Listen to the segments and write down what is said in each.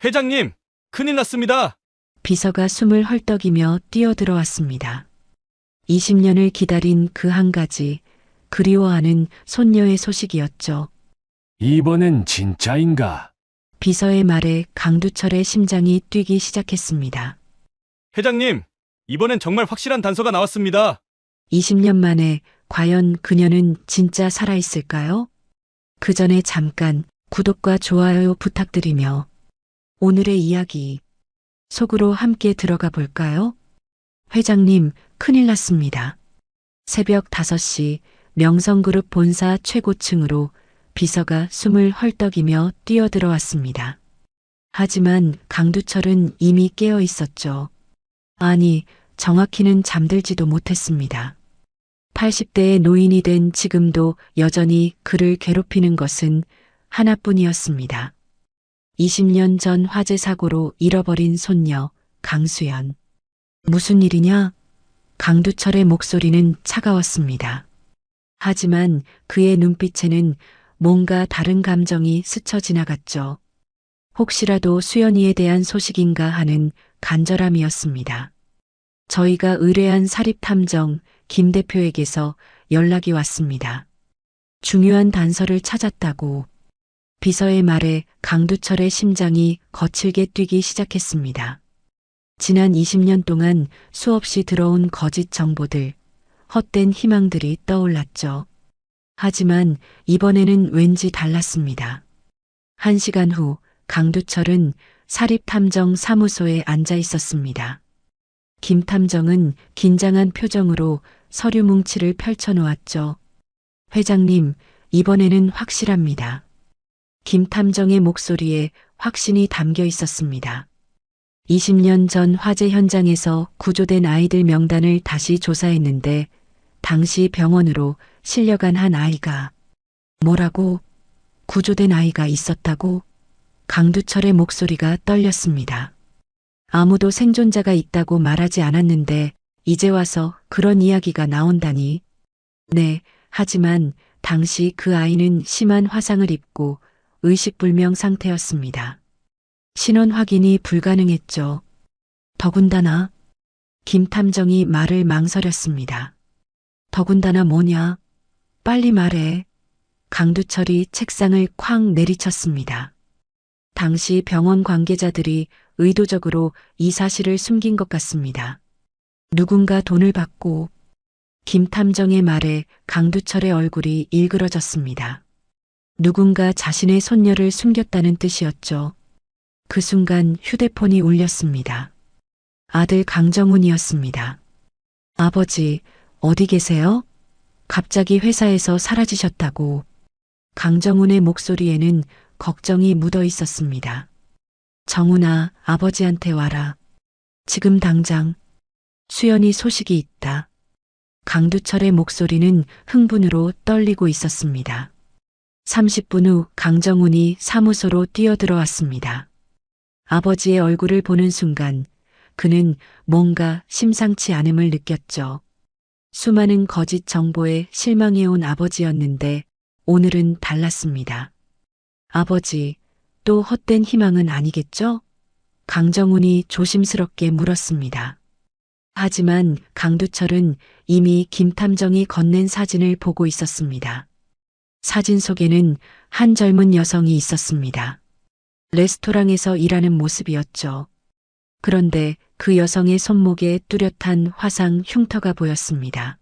회장님, 큰일 났습니다. 비서가 숨을 헐떡이며 뛰어들어왔습니다. 20년을 기다린 그 한 가지, 그리워하는 손녀의 소식이었죠. 이번엔 진짜인가? 비서의 말에 강두철의 심장이 뛰기 시작했습니다. 회장님, 이번엔 정말 확실한 단서가 나왔습니다. 20년 만에 과연 그녀는 진짜 살아있을까요? 그 전에 잠깐 구독과 좋아요 부탁드리며 오늘의 이야기 속으로 함께 들어가 볼까요? 회장님, 큰일 났습니다. 새벽 5시 명성그룹 본사 최고층으로 비서가 숨을 헐떡이며 뛰어들어왔습니다. 하지만 강두철은 이미 깨어 있었죠. 아니, 정확히는 잠들지도 못했습니다. 80대의 노인이 된 지금도 여전히 그를 괴롭히는 것은 하나뿐이었습니다. 20년 전 화재 사고로 잃어버린 손녀 강수연. 무슨 일이냐? 강두철의 목소리는 차가웠습니다. 하지만 그의 눈빛에는 뭔가 다른 감정이 스쳐 지나갔죠. 혹시라도 수연이에 대한 소식인가 하는 간절함이었습니다. 저희가 의뢰한 사립탐정 김 대표에게서 연락이 왔습니다. 중요한 단서를 찾았다고. 비서의 말에 강두철의 심장이 거칠게 뛰기 시작했습니다. 지난 20년 동안 수없이 들어온 거짓 정보들, 헛된 희망들이 떠올랐죠. 하지만 이번에는 왠지 달랐습니다. 1시간 후 강두철은 사립탐정 사무소에 앉아 있었습니다. 김 탐정은 긴장한 표정으로 서류 뭉치를 펼쳐놓았죠. 회장님, 이번에는 확실합니다. 김 탐정의 목소리에 확신이 담겨 있었습니다. 20년 전 화재 현장에서 구조된 아이들 명단을 다시 조사했는데 당시 병원으로 실려간 한 아이가 뭐라고? 구조된 아이가 있었다고? 강두철의 목소리가 떨렸습니다. 아무도 생존자가 있다고 말하지 않았는데 이제 와서 그런 이야기가 나온다니. 네, 하지만 당시 그 아이는 심한 화상을 입고 의식불명 상태였습니다. 신원 확인이 불가능했죠. 더군다나 김 탐정이 말을 망설였습니다. 더군다나 뭐냐? 빨리 말해. 강두철이 책상을 쾅 내리쳤습니다. 당시 병원 관계자들이 의도적으로 이 사실을 숨긴 것 같습니다. 누군가 돈을 받고. 김 탐정의 말에 강두철의 얼굴이 일그러졌습니다. 누군가 자신의 손녀를 숨겼다는 뜻이었죠. 그 순간 휴대폰이 울렸습니다. 아들 강정훈이었습니다. 아버지, 어디 계세요? 갑자기 회사에서 사라지셨다고. 강정훈의 목소리에는 걱정이 묻어 있었습니다. 정훈아, 아버지한테 와라. 지금 당장. 수연이 소식이 있다. 강두철의 목소리는 흥분으로 떨리고 있었습니다. 30분 후 강정훈이 사무소로 뛰어들어왔습니다. 아버지의 얼굴을 보는 순간 그는 뭔가 심상치 않음을 느꼈죠. 수많은 거짓 정보에 실망해온 아버지였는데 오늘은 달랐습니다. 아버지, 또 헛된 희망은 아니겠죠? 강정훈이 조심스럽게 물었습니다. 하지만 강두철은 이미 김 탐정이 건넨 사진을 보고 있었습니다. 사진 속에는 한 젊은 여성이 있었습니다. 레스토랑에서 일하는 모습이었죠. 그런데 그 여성의 손목에 뚜렷한 화상 흉터가 보였습니다.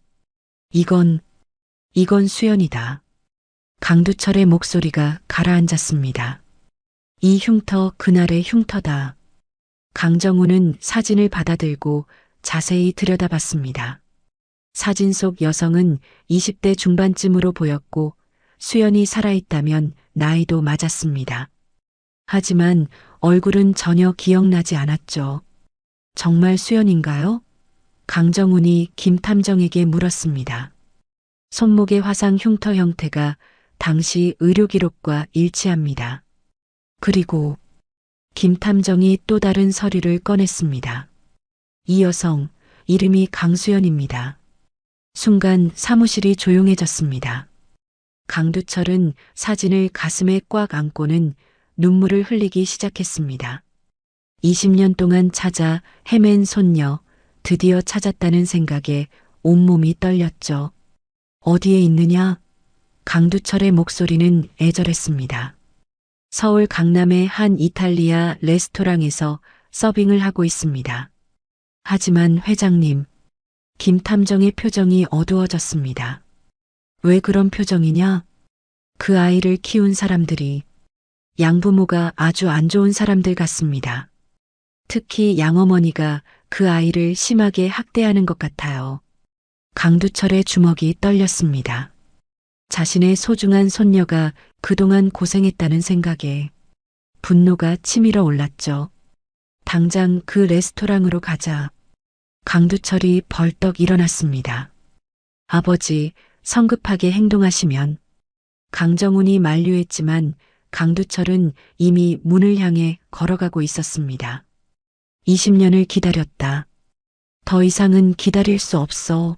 이건 수연이다. 강두철의 목소리가 가라앉았습니다. 이 흉터 그날의 흉터다. 강정훈은 사진을 받아들고 자세히 들여다봤습니다. 사진 속 여성은 20대 중반쯤으로 보였고 수연이 살아있다면 나이도 맞았습니다. 하지만 얼굴은 전혀 기억나지 않았죠. 정말 수연인가요? 강정훈이 김 탐정에게 물었습니다. 손목의 화상 흉터 형태가 당시 의료 기록과 일치합니다. 그리고 김 탐정이 또 다른 서류를 꺼냈습니다. 이 여성, 이름이 강수연입니다. 순간 사무실이 조용해졌습니다. 강두철은 사진을 가슴에 꽉 안고는 눈물을 흘리기 시작했습니다. 20년 동안 찾아 헤맨 손녀, 드디어 찾았다는 생각에 온몸이 떨렸죠. 어디에 있느냐? 강두철의 목소리는 애절했습니다. 서울 강남의 한 이탈리아 레스토랑에서 서빙을 하고 있습니다. 하지만 회장님, 김탐정의 표정이 어두워졌습니다. 왜 그런 표정이냐? 그 아이를 키운 사람들이 양부모가 아주 안 좋은 사람들 같습니다. 특히 양어머니가 그 아이를 심하게 학대하는 것 같아요. 강두철의 주먹이 떨렸습니다. 자신의 소중한 손녀가 그동안 고생했다는 생각에 분노가 치밀어 올랐죠. 당장 그 레스토랑으로 가자. 강두철이 벌떡 일어났습니다. 아버지, 성급하게 행동하시면. 강정훈이 만류했지만 강두철은 이미 문을 향해 걸어가고 있었습니다. 20년을 기다렸다. 더 이상은 기다릴 수 없어.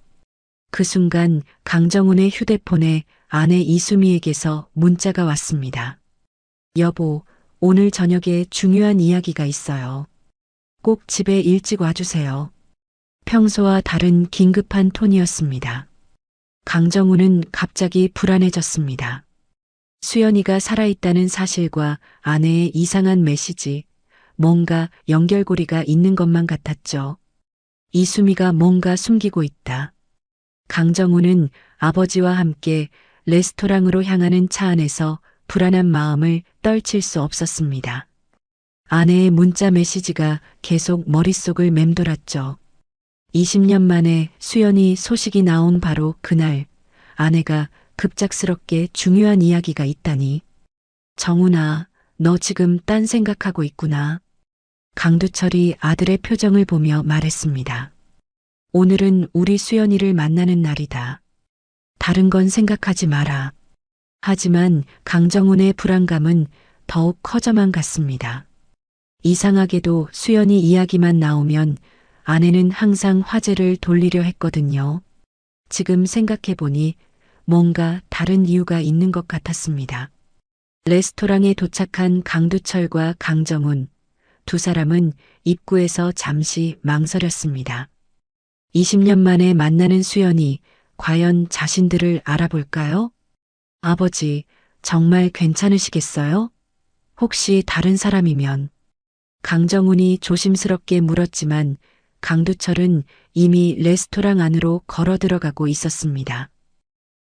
그 순간 강정훈의 휴대폰에 아내 이수미에게서 문자가 왔습니다. 여보, 오늘 저녁에 중요한 이야기가 있어요. 꼭 집에 일찍 와주세요. 평소와 다른 긴급한 톤이었습니다. 강정훈은 갑자기 불안해졌습니다. 수연이가 살아있다는 사실과 아내의 이상한 메시지, 뭔가 연결고리가 있는 것만 같았죠. 이수미가 뭔가 숨기고 있다. 강정훈은 아버지와 함께 레스토랑으로 향하는 차 안에서 불안한 마음을 떨칠 수 없었습니다. 아내의 문자 메시지가 계속 머릿속을 맴돌았죠. 20년 만에 수연이 소식이 나온 바로 그날, 아내가 급작스럽게 중요한 이야기가 있다니. 정훈아, 너 지금 딴 생각하고 있구나. 강두철이 아들의 표정을 보며 말했습니다. 오늘은 우리 수연이를 만나는 날이다. 다른 건 생각하지 마라. 하지만 강정훈의 불안감은 더욱 커져만 갔습니다. 이상하게도 수연이 이야기만 나오면 아내는 항상 화제를 돌리려 했거든요. 지금 생각해보니 뭔가 다른 이유가 있는 것 같았습니다. 레스토랑에 도착한 강두철과 강정훈, 두 사람은 입구에서 잠시 망설였습니다. 20년 만에 만나는 수연이 과연 자신들을 알아볼까요? 아버지, 정말 괜찮으시겠어요? 혹시 다른 사람이면? 강정훈이 조심스럽게 물었지만 강두철은 이미 레스토랑 안으로 걸어 들어가고 있었습니다.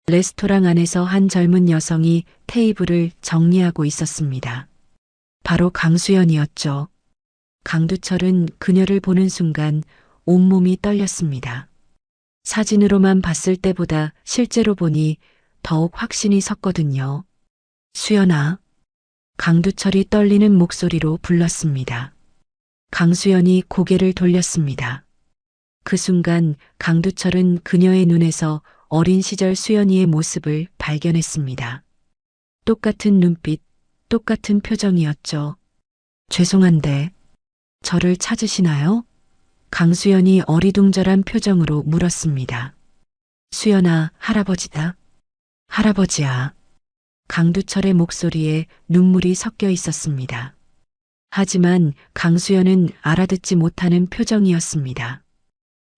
레스토랑 안에서 한 젊은 여성이 테이블을 정리하고 있었습니다. 바로 강수연이었죠. 강두철은 그녀를 보는 순간 온몸이 떨렸습니다. 사진으로만 봤을 때보다 실제로 보니 더욱 확신이 섰거든요. 수연아. 강두철이 떨리는 목소리로 불렀습니다. 강수연이 고개를 돌렸습니다. 그 순간 강두철은 그녀의 눈에서 어린 시절 수연이의 모습을 발견했습니다. 똑같은 눈빛, 똑같은 표정이었죠. 죄송한데, 저를 찾으시나요? 강수연이 어리둥절한 표정으로 물었습니다. 수연아, 할아버지다. 할아버지야. 강두철의 목소리에 눈물이 섞여 있었습니다. 하지만 강수연은 알아듣지 못하는 표정이었습니다.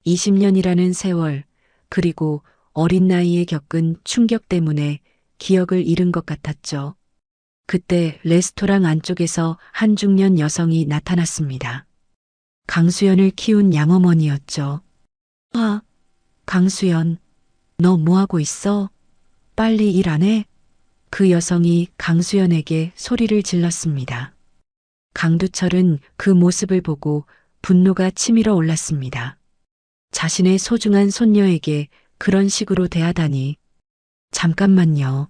20년이라는 세월, 그리고 어린 나이에 겪은 충격 때문에 기억을 잃은 것 같았죠. 그때 레스토랑 안쪽에서 한 중년 여성이 나타났습니다. 강수연을 키운 양어머니였죠. 아, 강수연, 너 뭐하고 있어? 빨리 일 안 해? 그 여성이 강수연에게 소리를 질렀습니다. 강두철은 그 모습을 보고 분노가 치밀어 올랐습니다. 자신의 소중한 손녀에게 그런 식으로 대하다니. 잠깐만요.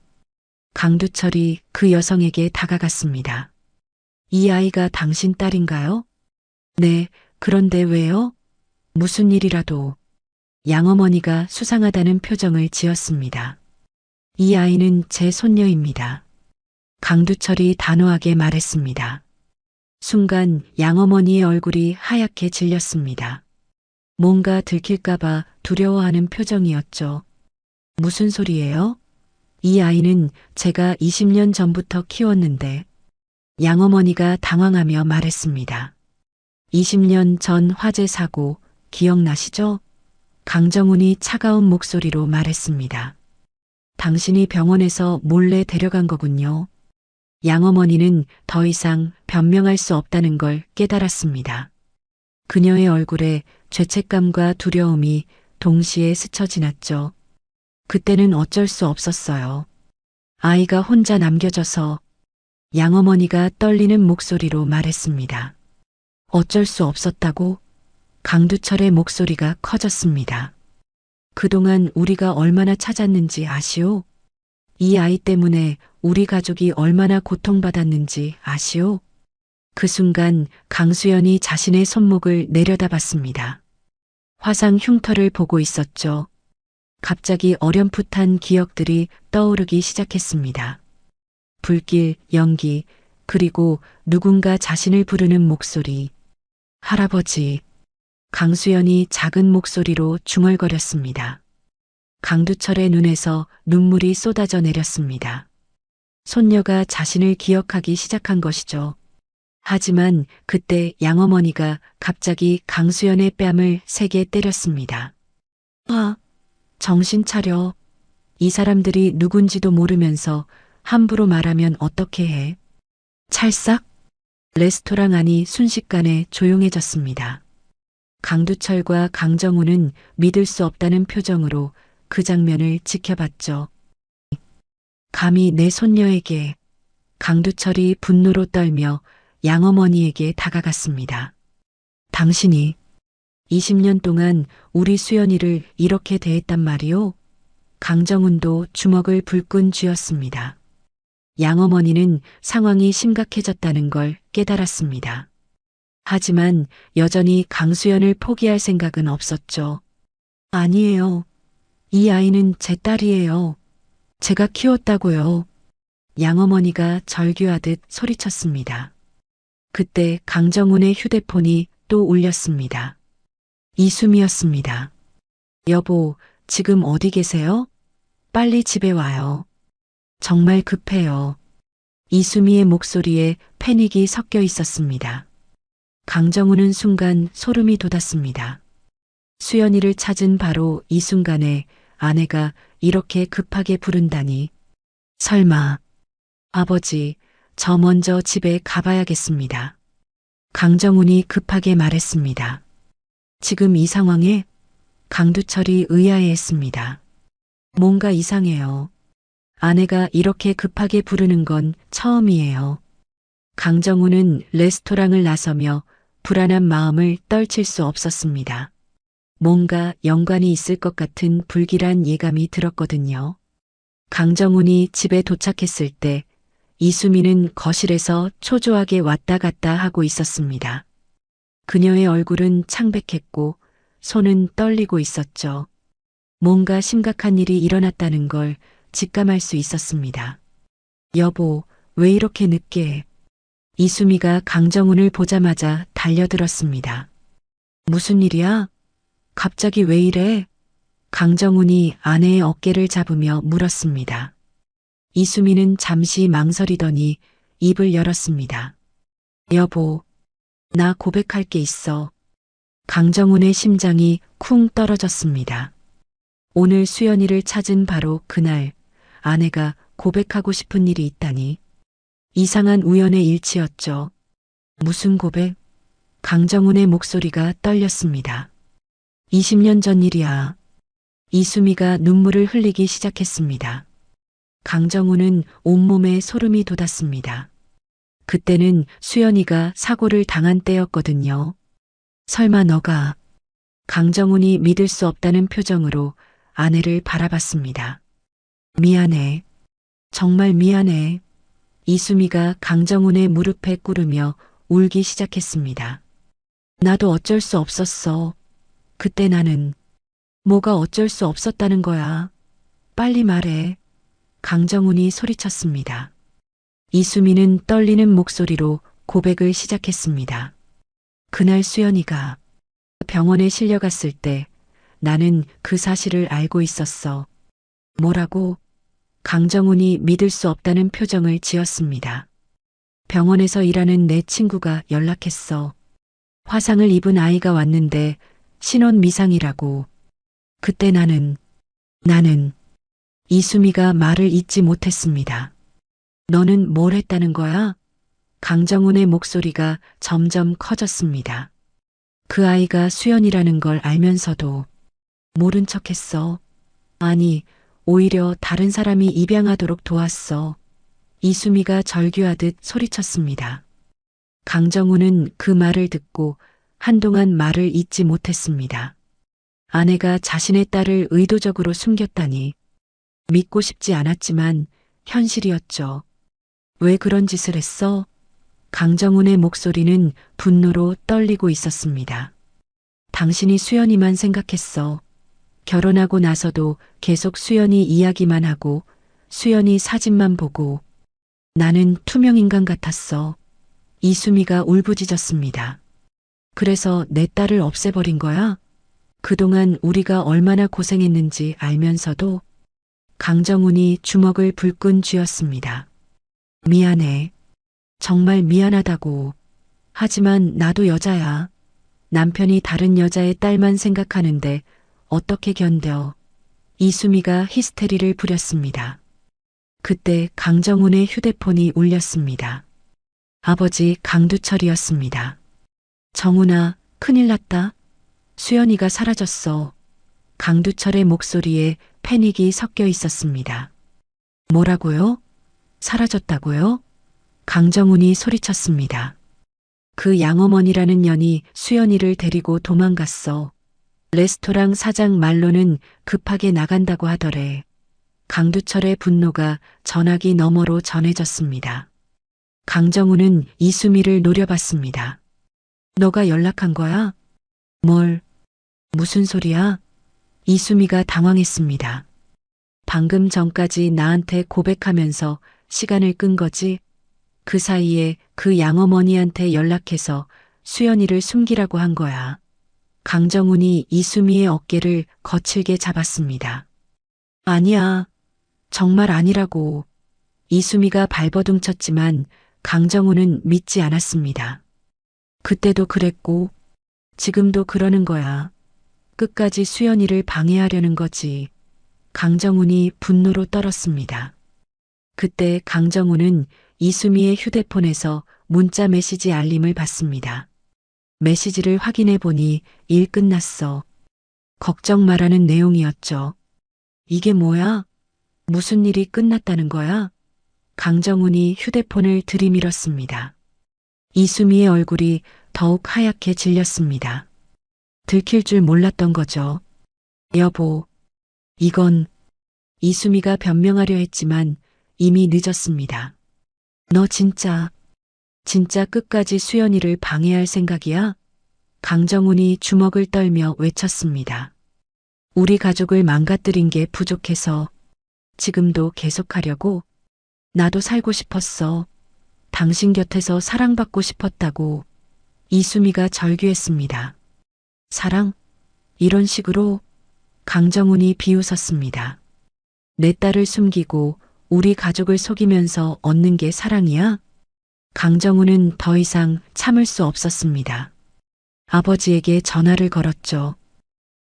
강두철이 그 여성에게 다가갔습니다. 이 아이가 당신 딸인가요? 네, 그런데 왜요? 무슨 일이라도. 양어머니가 수상하다는 표정을 지었습니다. 이 아이는 제 손녀입니다. 강두철이 단호하게 말했습니다. 순간 양어머니의 얼굴이 하얗게 질렸습니다. 뭔가 들킬까봐 두려워하는 표정이었죠. 무슨 소리예요? 이 아이는 제가 20년 전부터 키웠는데. 양어머니가 당황하며 말했습니다. 20년 전 화재 사고 기억나시죠? 강정훈이 차가운 목소리로 말했습니다. 당신이 병원에서 몰래 데려간 거군요. 양어머니는 더 이상 변명할 수 없다는 걸 깨달았습니다. 그녀의 얼굴에 죄책감과 두려움이 동시에 스쳐 지났죠. 그때는 어쩔 수 없었어요. 아이가 혼자 남겨져서. 양어머니가 떨리는 목소리로 말했습니다. 어쩔 수 없었다고? 강두철의 목소리가 커졌습니다. 그동안 우리가 얼마나 찾았는지 아시오? 이 아이 때문에 우리 가족이 얼마나 고통받았는지 아시오? 그 순간 강수연이 자신의 손목을 내려다봤습니다. 화상 흉터를 보고 있었죠. 갑자기 어렴풋한 기억들이 떠오르기 시작했습니다. 불길, 연기, 그리고 누군가 자신을 부르는 목소리. 할아버지. 강수연이 작은 목소리로 중얼거렸습니다. 강두철의 눈에서 눈물이 쏟아져 내렸습니다. 손녀가 자신을 기억하기 시작한 것이죠. 하지만 그때 양어머니가 갑자기 강수연의 뺨을 세게 때렸습니다. 아, 정신 차려. 이 사람들이 누군지도 모르면서 함부로 말하면 어떻게 해? 찰싹? 레스토랑 안이 순식간에 조용해졌습니다. 강두철과 강정훈은 믿을 수 없다는 표정으로 그 장면을 지켜봤죠. 감히 내 손녀에게. 강두철이 분노로 떨며 양어머니에게 다가갔습니다. 당신이 20년 동안 우리 수연이를 이렇게 대했단 말이오? 강정훈도 주먹을 불끈 쥐었습니다. 양어머니는 상황이 심각해졌다는 걸 깨달았습니다. 하지만 여전히 강수연을 포기할 생각은 없었죠. 아니에요. 이 아이는 제 딸이에요. 제가 키웠다고요. 양어머니가 절규하듯 소리쳤습니다. 그때 강정훈의 휴대폰이 또 울렸습니다. 이수미였습니다. 여보, 지금 어디 계세요? 빨리 집에 와요. 정말 급해요. 이수미의 목소리에 패닉이 섞여 있었습니다. 강정훈은 순간 소름이 돋았습니다. 수연이를 찾은 바로 이 순간에 아내가 이렇게 급하게 부른다니. 설마. 아버지, 저 먼저 집에 가봐야겠습니다. 강정훈이 급하게 말했습니다. 지금 이 상황에? 강두철이 의아해했습니다. 뭔가 이상해요. 아내가 이렇게 급하게 부르는 건 처음이에요. 강정훈은 레스토랑을 나서며 불안한 마음을 떨칠 수 없었습니다. 뭔가 연관이 있을 것 같은 불길한 예감이 들었거든요. 강정훈이 집에 도착했을 때 이수미는 거실에서 초조하게 왔다 갔다 하고 있었습니다. 그녀의 얼굴은 창백했고 손은 떨리고 있었죠. 뭔가 심각한 일이 일어났다는 걸 직감할 수 있었습니다. 여보, 왜 이렇게 늦게? 이수미가 강정훈을 보자마자 달려들었습니다. 무슨 일이야? 갑자기 왜 이래? 강정훈이 아내의 어깨를 잡으며 물었습니다. 이수미는 잠시 망설이더니 입을 열었습니다. 여보, 나 고백할 게 있어. 강정훈의 심장이 쿵 떨어졌습니다. 오늘 수연이를 찾은 바로 그날 아내가 고백하고 싶은 일이 있다니. 이상한 우연의 일치였죠. 무슨 고백? 강정훈의 목소리가 떨렸습니다. 20년 전 일이야. 이수미가 눈물을 흘리기 시작했습니다. 강정훈은 온몸에 소름이 돋았습니다. 그때는 수연이가 사고를 당한 때였거든요. 설마 너가? 강정훈이 믿을 수 없다는 표정으로 아내를 바라봤습니다. 미안해. 정말 미안해. 이수미가 강정훈의 무릎에 꿇으며 울기 시작했습니다. 나도 어쩔 수 없었어. 그때 나는. 뭐가 어쩔 수 없었다는 거야. 빨리 말해. 강정훈이 소리쳤습니다. 이수미는 떨리는 목소리로 고백을 시작했습니다. 그날 수연이가 병원에 실려갔을 때 나는 그 사실을 알고 있었어. 뭐라고? 강정훈이 믿을 수 없다는 표정을 지었습니다. 병원에서 일하는 내 친구가 연락했어. 화상을 입은 아이가 왔는데 신혼 미상이라고. 그때 나는 이수미가 말을 잇지 못했습니다. 너는 뭘 했다는 거야? 강정훈의 목소리가 점점 커졌습니다. 그 아이가 수연이라는 걸 알면서도 모른 척했어. 아니, 오히려 다른 사람이 입양하도록 도왔어. 이수미가 절규하듯 소리쳤습니다. 강정훈은 그 말을 듣고 한동안 말을 잇지 못했습니다. 아내가 자신의 딸을 의도적으로 숨겼다니 믿고 싶지 않았지만 현실이었죠. 왜 그런 짓을 했어? 강정훈의 목소리는 분노로 떨리고 있었습니다. 당신이 수연이만 생각했어. 결혼하고 나서도 계속 수연이 이야기만 하고 수연이 사진만 보고 나는 투명인간 같았어. 이수미가 울부짖었습니다. 그래서 내 딸을 없애버린 거야? 그동안 우리가 얼마나 고생했는지 알면서도. 강정훈이 주먹을 불끈 쥐었습니다. 미안해. 정말 미안하다고. 하지만 나도 여자야. 남편이 다른 여자의 딸만 생각하는데 어떻게 견뎌. 이수미가 히스테리를 부렸습니다. 그때 강정훈의 휴대폰이 울렸습니다. 아버지 강두철이었습니다. 정훈아, 큰일 났다. 수연이가 사라졌어. 강두철의 목소리에 패닉이 섞여 있었습니다. 뭐라고요? 사라졌다고요? 강정훈이 소리쳤습니다. 그 양어머니라는 년이 수연이를 데리고 도망갔어. 레스토랑 사장 말로는 급하게 나간다고 하더래. 강두철의 분노가 전화기 너머로 전해졌습니다. 강정훈은 이수미를 노려봤습니다. 너가 연락한 거야? 뭘? 무슨 소리야? 이수미가 당황했습니다. 방금 전까지 나한테 고백하면서 시간을 끈 거지? 그 사이에 그 양어머니한테 연락해서 수연이를 숨기라고 한 거야. 강정훈이 이수미의 어깨를 거칠게 잡았습니다. 아니야. 정말 아니라고. 이수미가 발버둥쳤지만 강정훈은 믿지 않았습니다. 그때도 그랬고 지금도 그러는 거야. 끝까지 수연이를 방해하려는 거지. 강정훈이 분노로 떨었습니다. 그때 강정훈은 이수미의 휴대폰에서 문자 메시지 알림을 받습니다. 메시지를 확인해 보니 일 끝났어. 걱정 말라는 내용이었죠. 이게 뭐야? 무슨 일이 끝났다는 거야? 강정훈이 휴대폰을 들이밀었습니다. 이수미의 얼굴이 더욱 하얗게 질렸습니다. 들킬 줄 몰랐던 거죠. 여보, 이건 이수미가 변명하려 했지만 이미 늦었습니다. 너 진짜 끝까지 수연이를 방해할 생각이야? 강정훈이 주먹을 떨며 외쳤습니다. 우리 가족을 망가뜨린 게 부족해서 지금도 계속하려고? 나도 살고 싶었어. 당신 곁에서 사랑받고 싶었다고. 이수미가 절규했습니다. 사랑? 이런 식으로? 강정훈이 비웃었습니다. 내 딸을 숨기고 우리 가족을 속이면서 얻는 게 사랑이야? 강정훈은 더 이상 참을 수 없었습니다. 아버지에게 전화를 걸었죠.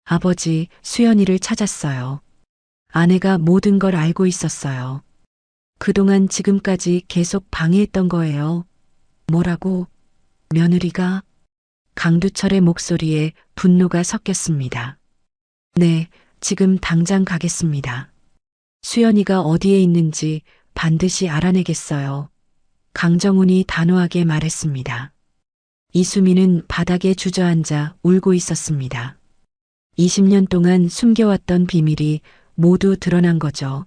아버지, 수연이를 찾았어요. 아내가 모든 걸 알고 있었어요. 그동안 지금까지 계속 방해했던 거예요. 뭐라고? 며느리가? 강두철의 목소리에 분노가 섞였습니다. 네, 지금 당장 가겠습니다. 수연이가 어디에 있는지 반드시 알아내겠어요. 강정훈이 단호하게 말했습니다. 이수미는 바닥에 주저앉아 울고 있었습니다. 20년 동안 숨겨왔던 비밀이 모두 드러난 거죠.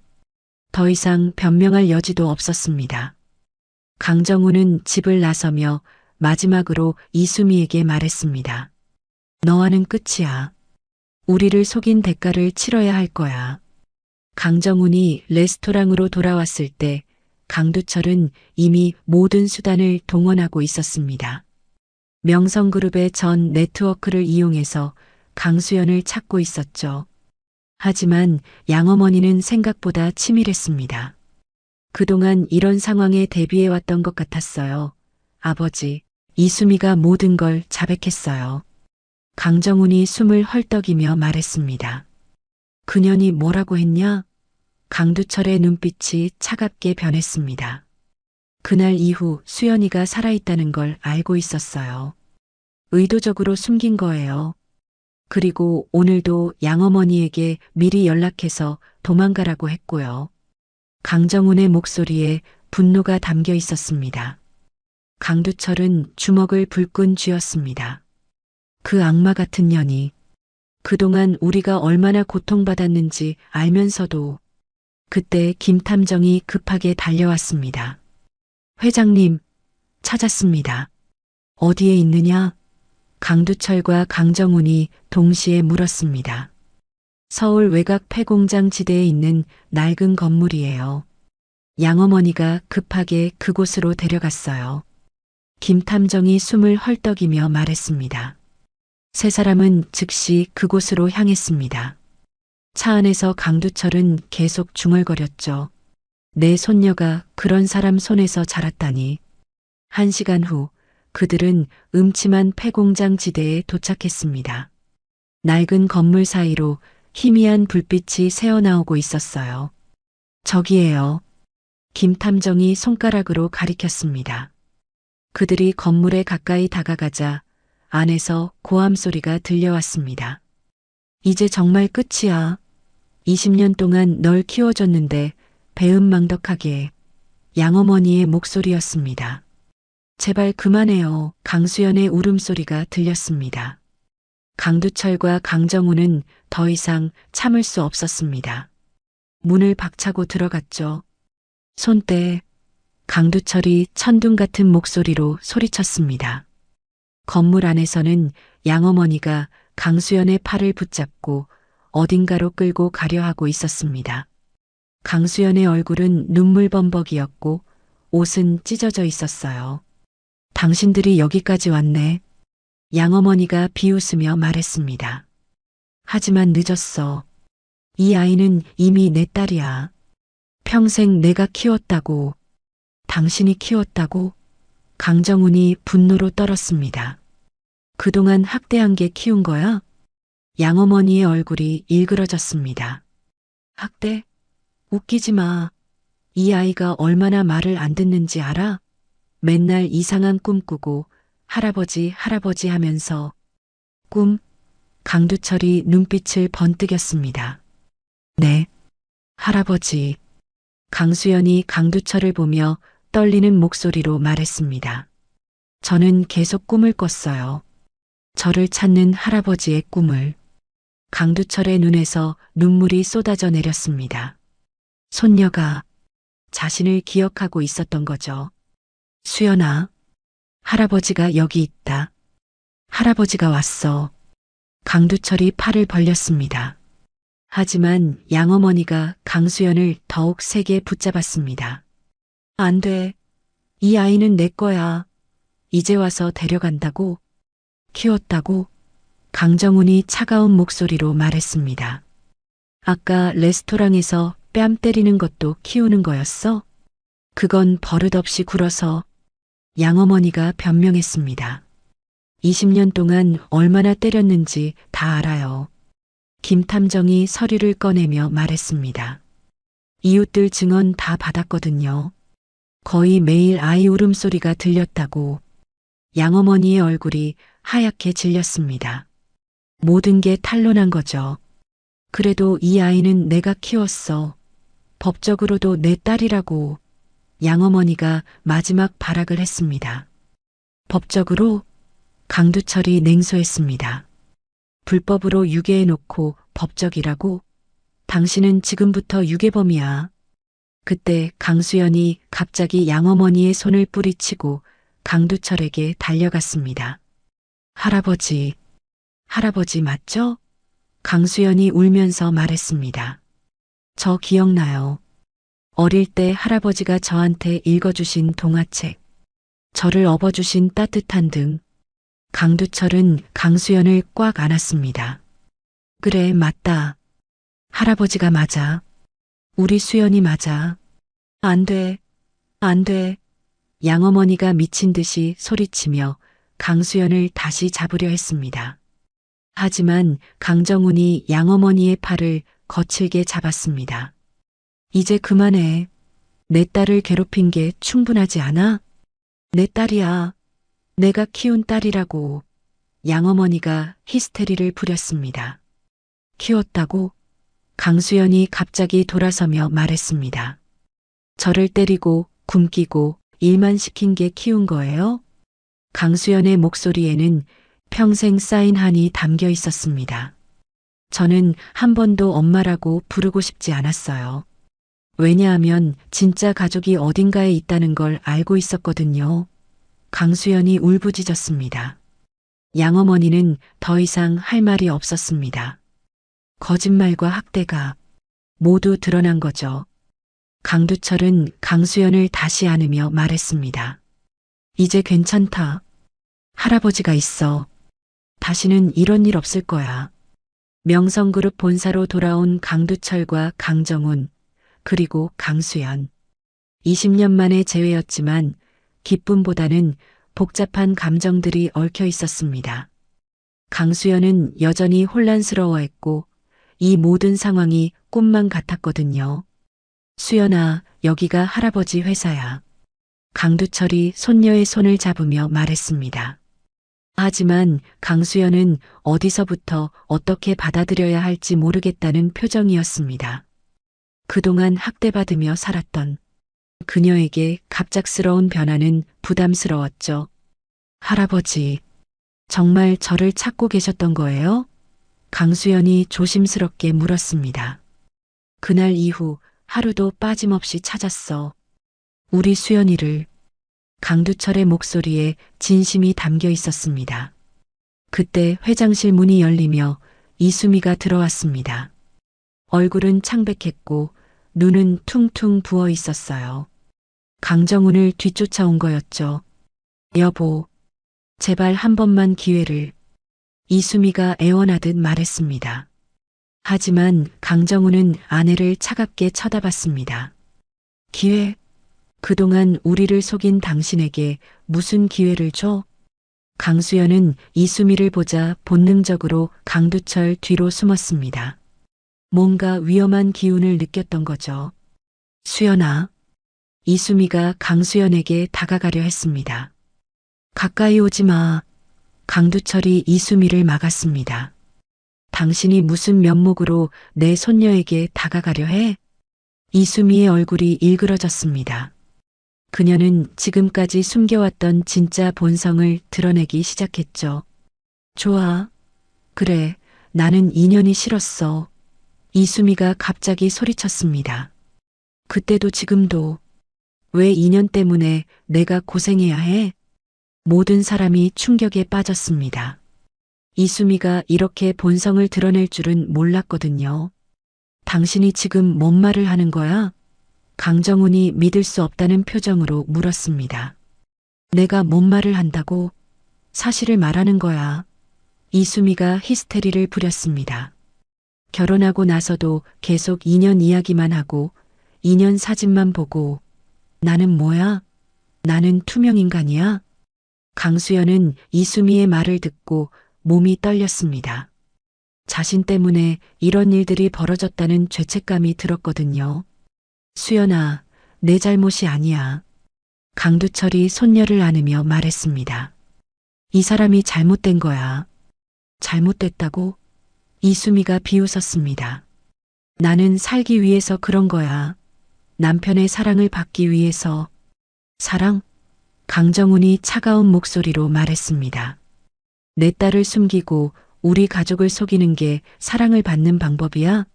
더 이상 변명할 여지도 없었습니다. 강정훈은 집을 나서며 마지막으로 이수미에게 말했습니다. 너와는 끝이야. 우리를 속인 대가를 치러야 할 거야. 강정훈이 레스토랑으로 돌아왔을 때 강두철은 이미 모든 수단을 동원하고 있었습니다. 명성그룹의 전 네트워크를 이용해서 강수연을 찾고 있었죠. 하지만 양어머니는 생각보다 치밀했습니다. 그동안 이런 상황에 대비해왔던 것 같았어요. 아버지, 이수미가 모든 걸 자백했어요. 강정훈이 숨을 헐떡이며 말했습니다. 그년이 뭐라고 했냐? 강두철의 눈빛이 차갑게 변했습니다. 그날 이후 수연이가 살아있다는 걸 알고 있었어요. 의도적으로 숨긴 거예요. 그리고 오늘도 양어머니에게 미리 연락해서 도망가라고 했고요. 강정훈의 목소리에 분노가 담겨 있었습니다. 강두철은 주먹을 불끈 쥐었습니다. 그 악마 같은 년이 그동안 우리가 얼마나 고통받았는지 알면서도. 그때 김탐정이 급하게 달려왔습니다. 회장님, 찾았습니다. 어디에 있느냐? 강두철과 강정훈이 동시에 물었습니다. 서울 외곽 폐공장 지대에 있는 낡은 건물이에요. 양어머니가 급하게 그곳으로 데려갔어요. 김탐정이 숨을 헐떡이며 말했습니다. 세 사람은 즉시 그곳으로 향했습니다. 차 안에서 강두철은 계속 중얼거렸죠. 내 손녀가 그런 사람 손에서 자랐다니. 1시간 후 그들은 음침한 폐공장 지대에 도착했습니다. 낡은 건물 사이로 희미한 불빛이 새어나오고 있었어요. 저기에요. 김탐정이 손가락으로 가리켰습니다. 그들이 건물에 가까이 다가가자 안에서 고함 소리가 들려왔습니다. 이제 정말 끝이야. 20년 동안 널 키워줬는데 배은망덕하게. 양어머니의 목소리였습니다. 제발 그만해요. 강수연의 울음소리가 들렸습니다. 강두철과 강정훈은 더 이상 참을 수 없었습니다. 문을 박차고 들어갔죠. 손 떼. 강두철이 천둥 같은 목소리로 소리쳤습니다. 건물 안에서는 양어머니가 강수연의 팔을 붙잡고 어딘가로 끌고 가려 하고 있었습니다. 강수연의 얼굴은 눈물범벅이었고 옷은 찢어져 있었어요. 당신들이 여기까지 왔네. 양어머니가 비웃으며 말했습니다. 하지만 늦었어. 이 아이는 이미 내 딸이야. 평생 내가 키웠다고. 당신이 키웠다고? 강정훈이 분노로 떨었습니다. 그동안 학대한 게 키운 거야? 양어머니의 얼굴이 일그러졌습니다. 학대? 웃기지 마. 이 아이가 얼마나 말을 안 듣는지 알아? 맨날 이상한 꿈 꾸고 할아버지 할아버지 하면서. 꿈? 강두철이 눈빛을 번뜩였습니다. 네. 할아버지. 강수연이 강두철을 보며 떨리는 목소리로 말했습니다. 저는 계속 꿈을 꿨어요. 저를 찾는 할아버지의 꿈을. 강두철의 눈에서 눈물이 쏟아져 내렸습니다. 손녀가 자신을 기억하고 있었던 거죠. 수연아, 할아버지가 여기 있다. 할아버지가 왔어. 강두철이 팔을 벌렸습니다. 하지만 양어머니가 강수연을 더욱 세게 붙잡았습니다. 안 돼. 이 아이는 내 거야. 이제 와서 데려간다고? 키웠다고? 강정훈이 차가운 목소리로 말했습니다. 아까 레스토랑에서 뺨 때리는 것도 키우는 거였어? 그건 버릇없이 굴어서. 양어머니가 변명했습니다. 20년 동안 얼마나 때렸는지 다 알아요. 김탐정이 서류를 꺼내며 말했습니다. 이웃들 증언 다 받았거든요. 거의 매일 아이 울음소리가 들렸다고. 양어머니의 얼굴이 하얗게 질렸습니다. 모든 게 탄로난 거죠. 그래도 이 아이는 내가 키웠어. 법적으로도 내 딸이라고. 양어머니가 마지막 발악을 했습니다. 법적으로? 강두철이 냉소했습니다. 불법으로 유괴해놓고 법적이라고? 당신은 지금부터 유괴범이야. 그때 강수연이 갑자기 양어머니의 손을 뿌리치고 강두철에게 달려갔습니다. 할아버지, 할아버지 맞죠? 강수연이 울면서 말했습니다. 저 기억나요. 어릴 때 할아버지가 저한테 읽어주신 동화책, 저를 업어주신 따뜻한 등. 강두철은 강수연을 꽉 안았습니다. 그래, 맞다. 할아버지가 맞아. 우리 수연이 맞아. 안 돼, 안 돼. 양어머니가 미친 듯이 소리치며 강수연을 다시 잡으려 했습니다. 하지만 강정훈이 양어머니의 팔을 거칠게 잡았습니다. 이제 그만해. 내 딸을 괴롭힌 게 충분하지 않아? 내 딸이야. 내가 키운 딸이라고. 양어머니가 히스테리를 부렸습니다. 키웠다고? 강수연이 갑자기 돌아서며 말했습니다. 저를 때리고 굶기고 일만 시킨 게 키운 거예요? 강수연의 목소리에는 평생 쌓인 한이 담겨 있었습니다. 저는 한 번도 엄마라고 부르고 싶지 않았어요. 왜냐하면 진짜 가족이 어딘가에 있다는 걸 알고 있었거든요. 강수연이 울부짖었습니다. 양어머니는 더 이상 할 말이 없었습니다. 거짓말과 학대가 모두 드러난 거죠. 강두철은 강수연을 다시 안으며 말했습니다. 이제 괜찮다. 할아버지가 있어. 다시는 이런 일 없을 거야. 명성그룹 본사로 돌아온 강두철과 강정훈, 그리고 강수연. 20년 만의 재회였지만 기쁨보다는 복잡한 감정들이 얽혀 있었습니다. 강수연은 여전히 혼란스러워했고 이 모든 상황이 꿈만 같았거든요. 수연아, 여기가 할아버지 회사야. 강두철이 손녀의 손을 잡으며 말했습니다. 하지만 강수연은 어디서부터 어떻게 받아들여야 할지 모르겠다는 표정이었습니다. 그동안 학대받으며 살았던 그녀에게 갑작스러운 변화는 부담스러웠죠. 할아버지, 정말 저를 찾고 계셨던 거예요? 강수연이 조심스럽게 물었습니다. 그날 이후 하루도 빠짐없이 찾았어. 우리 수연이를. 강두철의 목소리에 진심이 담겨 있었습니다. 그때 회장실 문이 열리며 이수미가 들어왔습니다. 얼굴은 창백했고 눈은 퉁퉁 부어 있었어요. 강정훈을 뒤쫓아온 거였죠. 여보, 제발 한 번만 기회를. 이수미가 애원하듯 말했습니다. 하지만 강정훈은 아내를 차갑게 쳐다봤습니다. 기회? 그동안 우리를 속인 당신에게 무슨 기회를 줘? 강수연은 이수미를 보자 본능적으로 강두철 뒤로 숨었습니다. 뭔가 위험한 기운을 느꼈던 거죠. 수연아. 이수미가 강수연에게 다가가려 했습니다. 가까이 오지 마. 강두철이 이수미를 막았습니다. 당신이 무슨 면목으로 내 손녀에게 다가가려 해? 이수미의 얼굴이 일그러졌습니다. 그녀는 지금까지 숨겨왔던 진짜 본성을 드러내기 시작했죠. 좋아. 그래, 나는 인연이 싫었어. 이수미가 갑자기 소리쳤습니다. 그때도 지금도. 왜 인연 때문에 내가 고생해야 해? 모든 사람이 충격에 빠졌습니다. 이수미가 이렇게 본성을 드러낼 줄은 몰랐거든요. 당신이 지금 뭔 말을 하는 거야? 강정훈이 믿을 수 없다는 표정으로 물었습니다. 내가 뭔 말을 한다고? 사실을 말하는 거야. 이수미가 히스테리를 부렸습니다. 결혼하고 나서도 계속 인연 이야기만 하고 인연 사진만 보고 나는 뭐야? 나는 투명인간이야? 강수연은 이수미의 말을 듣고 몸이 떨렸습니다. 자신 때문에 이런 일들이 벌어졌다는 죄책감이 들었거든요. 수연아, 내 잘못이 아니야. 강두철이 손녀를 안으며 말했습니다. 이 사람이 잘못된 거야. 잘못됐다고? 이수미가 비웃었습니다. 나는 살기 위해서 그런 거야. 남편의 사랑을 받기 위해서. 사랑? 강정훈이 차가운 목소리로 말했습니다. 내 딸을 숨기고 우리 가족을 속이는 게 사랑을 받는 방법이야?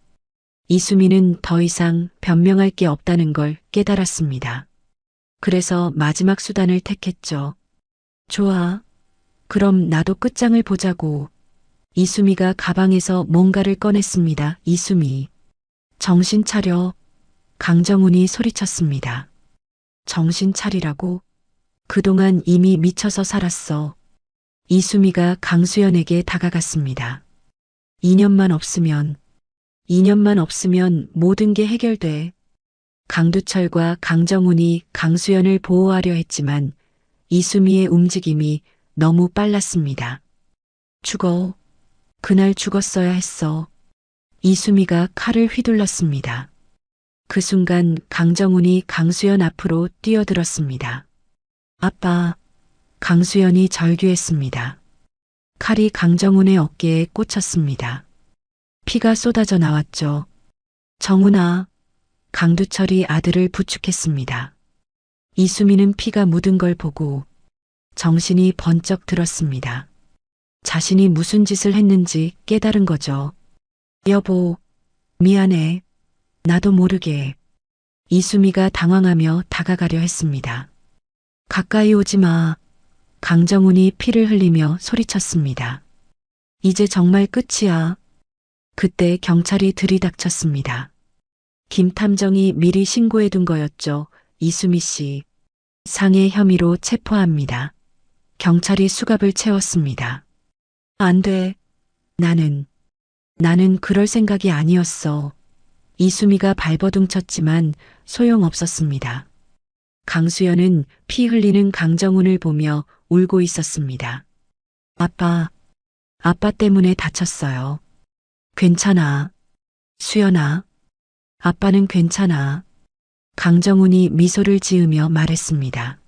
이수미는 더 이상 변명할 게 없다는 걸 깨달았습니다. 그래서 마지막 수단을 택했죠. 좋아. 그럼 나도 끝장을 보자고. 이수미가 가방에서 뭔가를 꺼냈습니다. 이수미. 정신 차려. 강정훈이 소리쳤습니다. 정신 차리라고? 그동안 이미 미쳐서 살았어. 이수미가 강수연에게 다가갔습니다. 2년만 없으면 모든 게 해결돼. 강두철과 강정훈이 강수연을 보호하려 했지만 이수미의 움직임이 너무 빨랐습니다. 죽어. 그날 죽었어야 했어. 이수미가 칼을 휘둘렀습니다. 그 순간 강정훈이 강수연 앞으로 뛰어들었습니다. 아빠. 강수연이 절규했습니다. 칼이 강정훈의 어깨에 꽂혔습니다. 피가 쏟아져 나왔죠. 정훈아. 강두철이 아들을 부축했습니다. 이수미는 피가 묻은 걸 보고 정신이 번쩍 들었습니다. 자신이 무슨 짓을 했는지 깨달은 거죠. 여보, 미안해. 나도 모르게. 이수미가 당황하며 다가가려 했습니다. 가까이 오지 마. 강정훈이 피를 흘리며 소리쳤습니다. 이제 정말 끝이야. 그때 경찰이 들이닥쳤습니다. 김 탐정이 미리 신고해둔 거였죠. 이수미 씨. 상해 혐의로 체포합니다. 경찰이 수갑을 채웠습니다. 안 돼. 나는 그럴 생각이 아니었어. 이수미가 발버둥 쳤지만 소용없었습니다. 강수연은 피 흘리는 강정훈을 보며 울고 있었습니다. 아빠 때문에 다쳤어요. 괜찮아. 수연아. 아빠는 괜찮아. 강정훈이 미소를 지으며 말했습니다.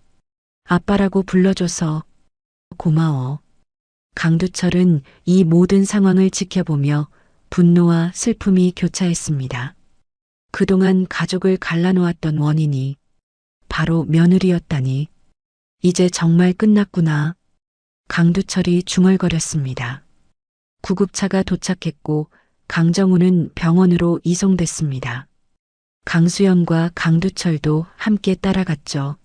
아빠라고 불러줘서 고마워. 강두철은 이 모든 상황을 지켜보며 분노와 슬픔이 교차했습니다. 그동안 가족을 갈라놓았던 원인이 바로 며느리였다니. 이제 정말 끝났구나. 강두철이 중얼거렸습니다. 구급차가 도착했고 강정훈은 병원으로 이송됐습니다. 강수연과 강두철도 함께 따라갔죠.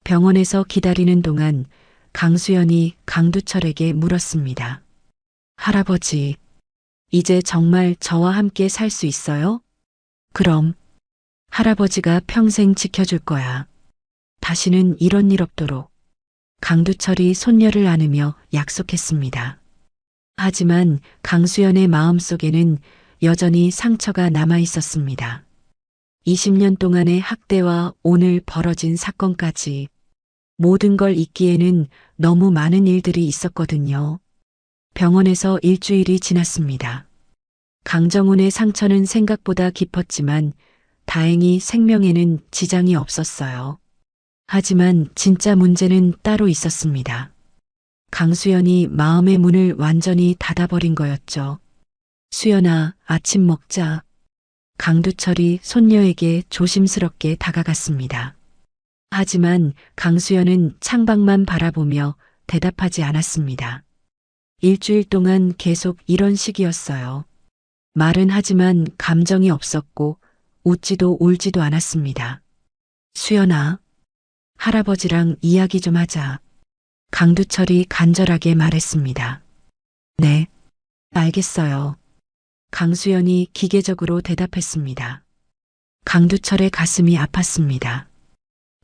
병원에서 기다리는 동안 강수연이 강두철에게 물었습니다. 할아버지, 이제 정말 저와 함께 살 수 있어요? 그럼 할아버지가 평생 지켜줄 거야. 다시는 이런 일 없도록. 강두철이 손녀를 안으며 약속했습니다. 하지만 강수연의 마음속에는 여전히 상처가 남아 있었습니다. 20년 동안의 학대와 오늘 벌어진 사건까지 모든 걸 잊기에는 너무 많은 일들이 있었거든요. 병원에서 일주일이 지났습니다. 강정훈의 상처는 생각보다 깊었지만 다행히 생명에는 지장이 없었어요. 하지만 진짜 문제는 따로 있었습니다. 강수연이 마음의 문을 완전히 닫아버린 거였죠. 수연아, 아침 먹자. 강두철이 손녀에게 조심스럽게 다가갔습니다. 하지만 강수연은 창밖만 바라보며 대답하지 않았습니다. 일주일 동안 계속 이런 식이었어요. 말은 하지만 감정이 없었고 웃지도 울지도 않았습니다. 수연아, 할아버지랑 이야기 좀 하자. 강두철이 간절하게 말했습니다. 네, 알겠어요. 강수연이 기계적으로 대답했습니다. 강두철의 가슴이 아팠습니다.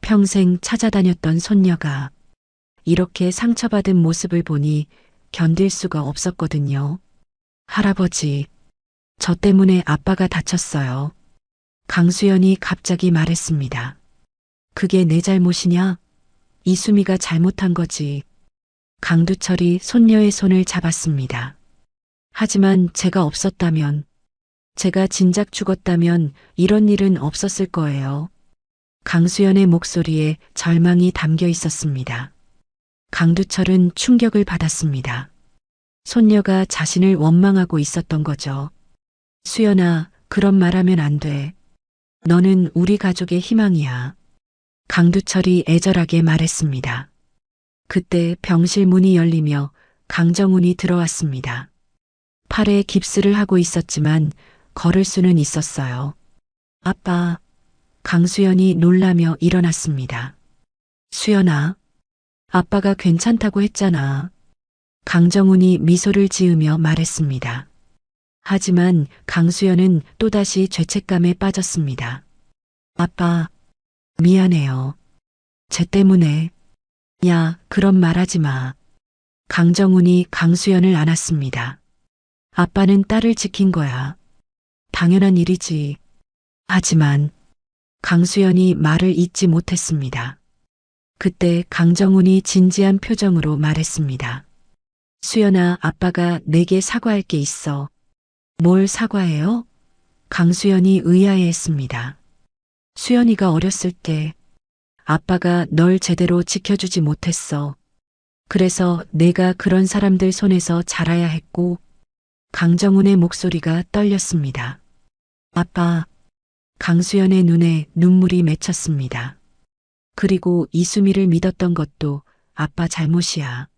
평생 찾아다녔던 손녀가 이렇게 상처받은 모습을 보니 견딜 수가 없었거든요. 할아버지, 저 때문에 아빠가 다쳤어요. 강수연이 갑자기 말했습니다. 그게 내 잘못이냐? 이수미가 잘못한 거지. 강두철이 손녀의 손을 잡았습니다. 하지만 제가 없었다면, 제가 진작 죽었다면 이런 일은 없었을 거예요. 강수연의 목소리에 절망이 담겨 있었습니다. 강두철은 충격을 받았습니다. 손녀가 자신을 원망하고 있었던 거죠. 수연아, 그런 말하면 안 돼. 너는 우리 가족의 희망이야. 강두철이 애절하게 말했습니다. 그때 병실 문이 열리며 강정훈이 들어왔습니다. 팔에 깁스를 하고 있었지만 걸을 수는 있었어요. 아빠, 강수연이 놀라며 일어났습니다. 수연아, 아빠가 괜찮다고 했잖아. 강정훈이 미소를 지으며 말했습니다. 하지만 강수연은 또다시 죄책감에 빠졌습니다. 아빠, 미안해요. 쟤 때문에. 야, 그런 말 하지 마. 강정훈이 강수연을 안았습니다. 아빠는 딸을 지킨 거야. 당연한 일이지. 하지만 강수연이 말을 잇지 못했습니다. 그때 강정훈이 진지한 표정으로 말했습니다. 수연아, 아빠가 내게 사과할 게 있어. 뭘 사과해요? 강수연이 의아해했습니다. 수연이가 어렸을 때 아빠가 널 제대로 지켜주지 못했어. 그래서 내가 그런 사람들 손에서 자라야 했고, 강정훈의 목소리가 떨렸습니다. 아빠, 강수연의 눈에 눈물이 맺혔습니다. 그리고 이수미를 믿었던 것도 아빠 잘못이야.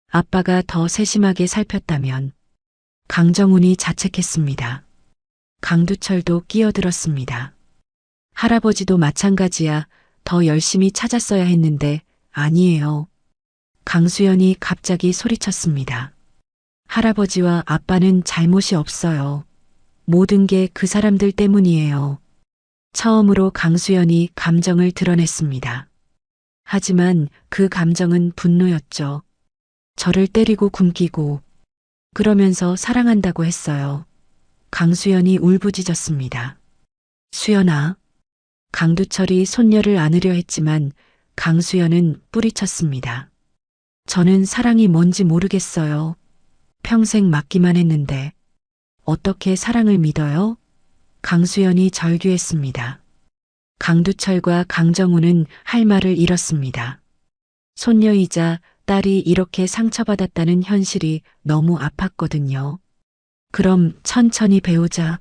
아빠가 더 세심하게 살폈다면 강정훈이 자책했습니다. 강두철도 끼어들었습니다. 할아버지도 마찬가지야. 더 열심히 찾았어야 했는데 아니에요. 강수연이 갑자기 소리쳤습니다. 할아버지와 아빠는 잘못이 없어요. 모든 게 그 사람들 때문이에요. 처음으로 강수연이 감정을 드러냈습니다. 하지만 그 감정은 분노였죠. 저를 때리고 굶기고 그러면서 사랑한다고 했어요. 강수연이 울부짖었습니다. 수연아. 강두철이 손녀를 안으려 했지만 강수연은 뿌리쳤습니다. 저는 사랑이 뭔지 모르겠어요. 평생 맞기만 했는데 어떻게 사랑을 믿어요? 강수연이 절규했습니다. 강두철과 강정훈은 할 말을 잃었습니다. 손녀이자 딸이 이렇게 상처받았다는 현실이 너무 아팠거든요. 그럼 천천히 배우자.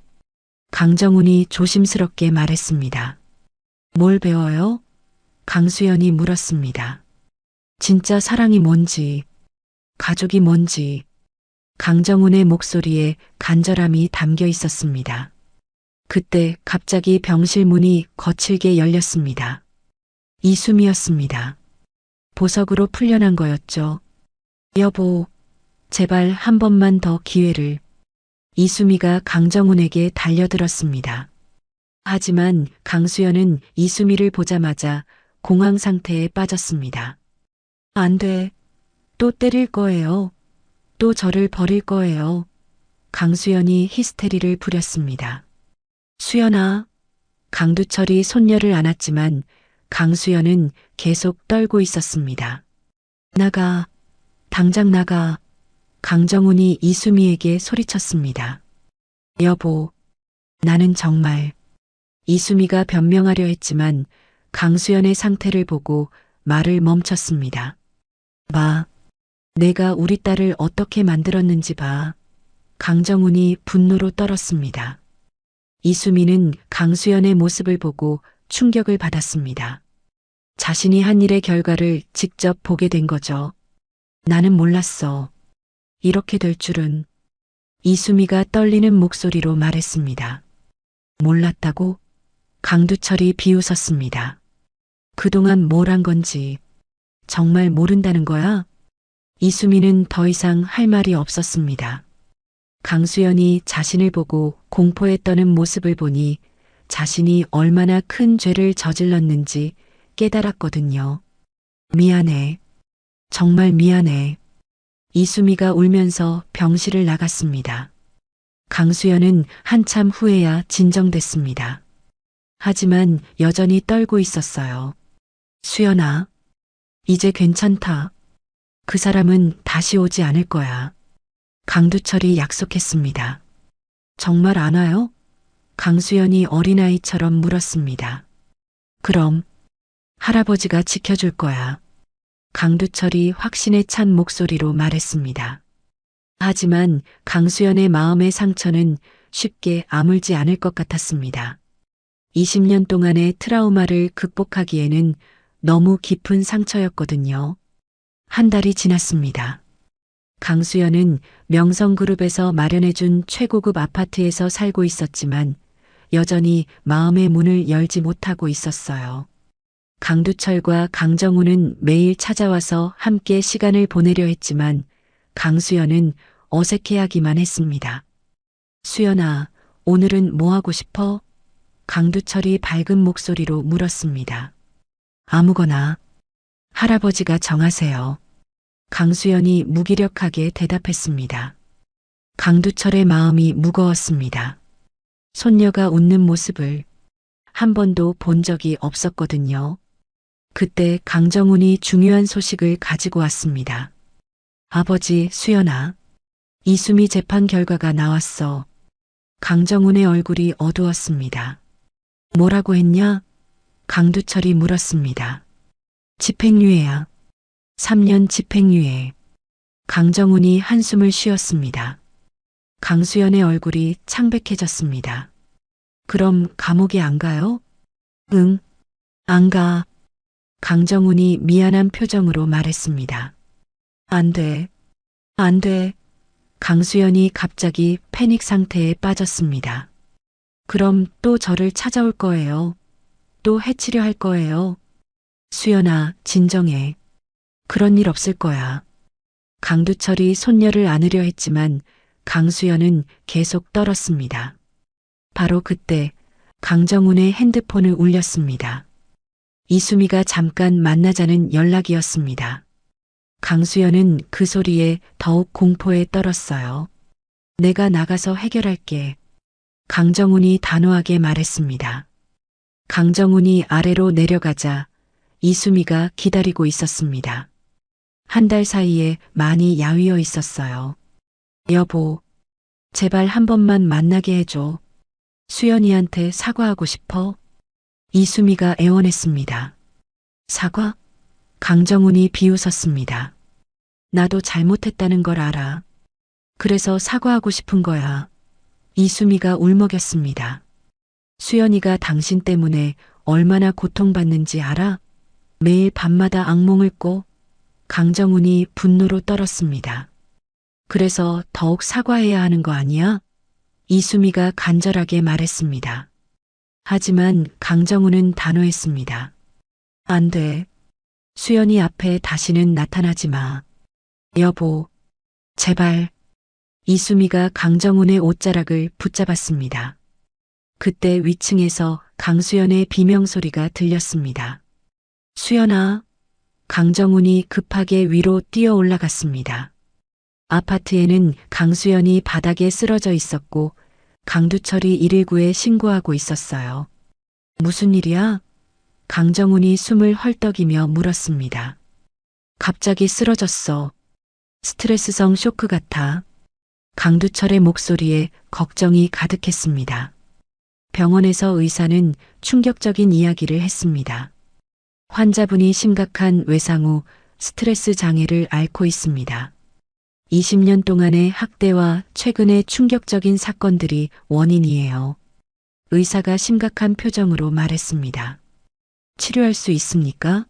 강정훈이 조심스럽게 말했습니다. 뭘 배워요? 강수연이 물었습니다. 진짜 사랑이 뭔지, 가족이 뭔지. 강정훈의 목소리에 간절함이 담겨 있었습니다. 그때 갑자기 병실 문이 거칠게 열렸습니다. 이수미였습니다. 보석으로 풀려난 거였죠. 여보, 제발 한 번만 더 기회를. 이수미가 강정훈에게 달려들었습니다. 하지만 강수연은 이수미를 보자마자 공황 상태에 빠졌습니다. 안 돼. 또 때릴 거예요. 또 저를 버릴 거예요. 강수연이 히스테리를 부렸습니다. 수연아. 강두철이 손녀를 안았지만 강수연은 계속 떨고 있었습니다. 나가. 당장 나가. 강정훈이 이수미에게 소리쳤습니다. 여보, 나는 정말. 이수미가 변명하려 했지만 강수연의 상태를 보고 말을 멈췄습니다. 봐. 내가 우리 딸을 어떻게 만들었는지 봐. 강정훈이 분노로 떨었습니다. 이수미는 강수연의 모습을 보고 충격을 받았습니다. 자신이 한 일의 결과를 직접 보게 된 거죠. 나는 몰랐어. 이렇게 될 줄은. 이수미가 떨리는 목소리로 말했습니다. 몰랐다고? 강두철이 비웃었습니다. 그동안 뭘 한 건지 정말 모른다는 거야? 이수미는 더 이상 할 말이 없었습니다. 강수연이 자신을 보고 공포에 떠는 모습을 보니 자신이 얼마나 큰 죄를 저질렀는지 깨달았거든요. 미안해. 정말 미안해. 이수미가 울면서 병실을 나갔습니다. 강수연은 한참 후에야 진정됐습니다. 하지만 여전히 떨고 있었어요. 수연아, 이제 괜찮다. 그 사람은 다시 오지 않을 거야. 강두철이 약속했습니다. 정말 안 와요? 강수연이 어린아이처럼 물었습니다. 그럼 할아버지가 지켜줄 거야. 강두철이 확신에 찬 목소리로 말했습니다. 하지만 강수연의 마음의 상처는 쉽게 아물지 않을 것 같았습니다. 20년 동안의 트라우마를 극복하기에는 너무 깊은 상처였거든요. 한 달이 지났습니다. 강수연은 명성그룹에서 마련해준 최고급 아파트에서 살고 있었지만 여전히 마음의 문을 열지 못하고 있었어요. 강두철과 강정훈은 매일 찾아와서 함께 시간을 보내려 했지만 강수연은 어색해하기만 했습니다. 수연아, 오늘은 뭐 하고 싶어? 강두철이 밝은 목소리로 물었습니다. 아무거나. 할아버지가 정하세요. 강수연이 무기력하게 대답했습니다. 강두철의 마음이 무거웠습니다. 손녀가 웃는 모습을 한 번도 본 적이 없었거든요. 그때 강정훈이 중요한 소식을 가지고 왔습니다. 아버지, 수연아. 이수미 재판 결과가 나왔어. 강정훈의 얼굴이 어두웠습니다. 뭐라고 했냐? 강두철이 물었습니다. 집행유예야. 3년 집행유예. 강정훈이 한숨을 쉬었습니다. 강수연의 얼굴이 창백해졌습니다. 그럼 감옥에 안 가요? 응, 안 가. 강정훈이 미안한 표정으로 말했습니다. 안 돼. 안 돼. 강수연이 갑자기 패닉 상태에 빠졌습니다. 그럼 또 저를 찾아올 거예요. 또 해치려 할 거예요. 수연아, 진정해. 그런 일 없을 거야. 강두철이 손녀를 안으려 했지만 강수연은 계속 떨었습니다. 바로 그때 강정훈의 핸드폰을 울렸습니다. 이수미가 잠깐 만나자는 연락이었습니다. 강수연은 그 소리에 더욱 공포에 떨었어요. 내가 나가서 해결할게. 강정훈이 단호하게 말했습니다. 강정훈이 아래로 내려가자 이수미가 기다리고 있었습니다. 한 달 사이에 많이 야위어 있었어요. 여보, 제발 한 번만 만나게 해줘. 수연이한테 사과하고 싶어. 이수미가 애원했습니다. 사과? 강정훈이 비웃었습니다. 나도 잘못했다는 걸 알아. 그래서 사과하고 싶은 거야. 이수미가 울먹였습니다. 수연이가 당신 때문에 얼마나 고통받는지 알아? 매일 밤마다 악몽을 꿔. 강정훈이 분노로 떨었습니다. 그래서 더욱 사과해야 하는 거 아니야? 이수미가 간절하게 말했습니다. 하지만 강정훈은 단호했습니다. 안 돼. 수연이 앞에 다시는 나타나지 마. 여보, 제발. 이수미가 강정훈의 옷자락을 붙잡았습니다. 그때 위층에서 강수연의 비명소리가 들렸습니다. 수연아. 강정훈이 급하게 위로 뛰어 올라갔습니다. 아파트에는 강수연이 바닥에 쓰러져 있었고 강두철이 119에 신고하고 있었어요. 무슨 일이야? 강정훈이 숨을 헐떡이며 물었습니다. 갑자기 쓰러졌어. 스트레스성 쇼크 같아. 강두철의 목소리에 걱정이 가득했습니다. 병원에서 의사는 충격적인 이야기를 했습니다. 환자분이 심각한 외상 후 스트레스 장애를 앓고 있습니다. 20년 동안의 학대와 최근의 충격적인 사건들이 원인이에요. 의사가 심각한 표정으로 말했습니다. 치료할 수 있습니까?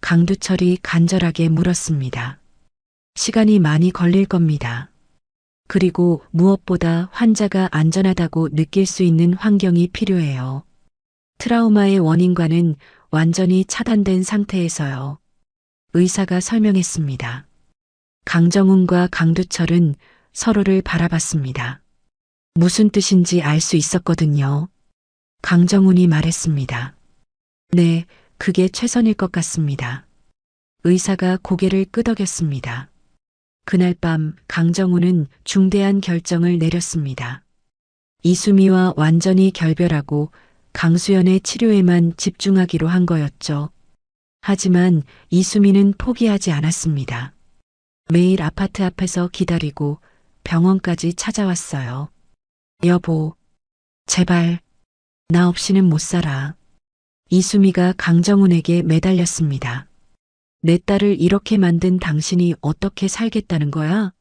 강두철이 간절하게 물었습니다. 시간이 많이 걸릴 겁니다. 그리고 무엇보다 환자가 안전하다고 느낄 수 있는 환경이 필요해요. 트라우마의 원인과는 완전히 차단된 상태에서요. 의사가 설명했습니다. 강정훈과 강두철은 서로를 바라봤습니다. 무슨 뜻인지 알 수 있었거든요. 강정훈이 말했습니다. 네, 그게 최선일 것 같습니다. 의사가 고개를 끄덕였습니다. 그날 밤 강정훈은 중대한 결정을 내렸습니다. 이수미와 완전히 결별하고 강수연의 치료에만 집중하기로 한 거였죠. 하지만 이수미는 포기하지 않았습니다. 매일 아파트 앞에서 기다리고 병원까지 찾아왔어요. 여보, 제발, 나 없이는 못 살아. 이수미가 강정훈에게 매달렸습니다. 내 딸을 이렇게 만든 당신이 어떻게 살겠다는 거야?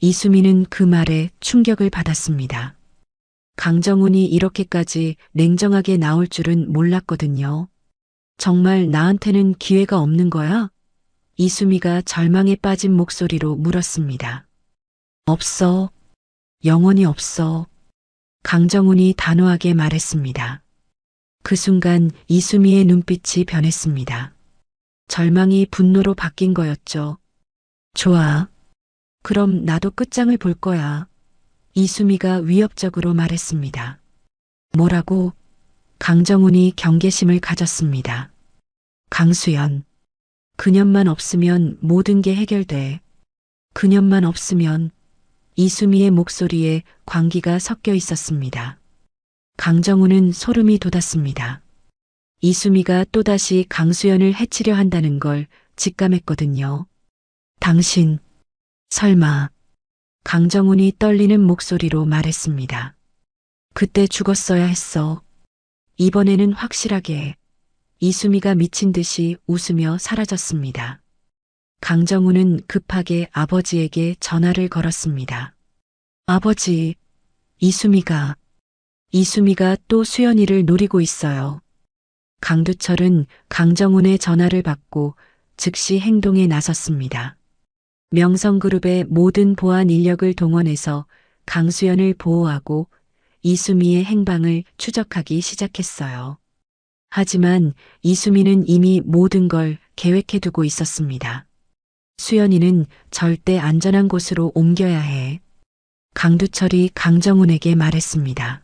이수미는 그 말에 충격을 받았습니다. 강정훈이 이렇게까지 냉정하게 나올 줄은 몰랐거든요. 정말 나한테는 기회가 없는 거야? 이수미가 절망에 빠진 목소리로 물었습니다. 없어. 영원히 없어. 강정훈이 단호하게 말했습니다. 그 순간 이수미의 눈빛이 변했습니다. 절망이 분노로 바뀐 거였죠. 좋아. 그럼 나도 끝장을 볼 거야. 이수미가 위협적으로 말했습니다. 뭐라고? 강정훈이 경계심을 가졌습니다. 강수연. 그년만 없으면 모든 게 해결돼. 그년만 없으면. 이수미의 목소리에 광기가 섞여 있었습니다. 강정훈은 소름이 돋았습니다. 이수미가 또다시 강수연을 해치려 한다는 걸 직감했거든요. 당신, 설마, 강정훈이 떨리는 목소리로 말했습니다. 그때 죽었어야 했어. 이번에는 확실하게. 이수미가 미친 듯이 웃으며 사라졌습니다. 강정훈은 급하게 아버지에게 전화를 걸었습니다. 아버지, 이수미가 또 수연이를 노리고 있어요. 강두철은 강정훈의 전화를 받고 즉시 행동에 나섰습니다. 명성그룹의 모든 보안 인력을 동원해서 강수연을 보호하고 이수미의 행방을 추적하기 시작했어요. 하지만 이수미는 이미 모든 걸 계획해두고 있었습니다. 수연이는 절대 안전한 곳으로 옮겨야 해. 강두철이 강정훈에게 말했습니다.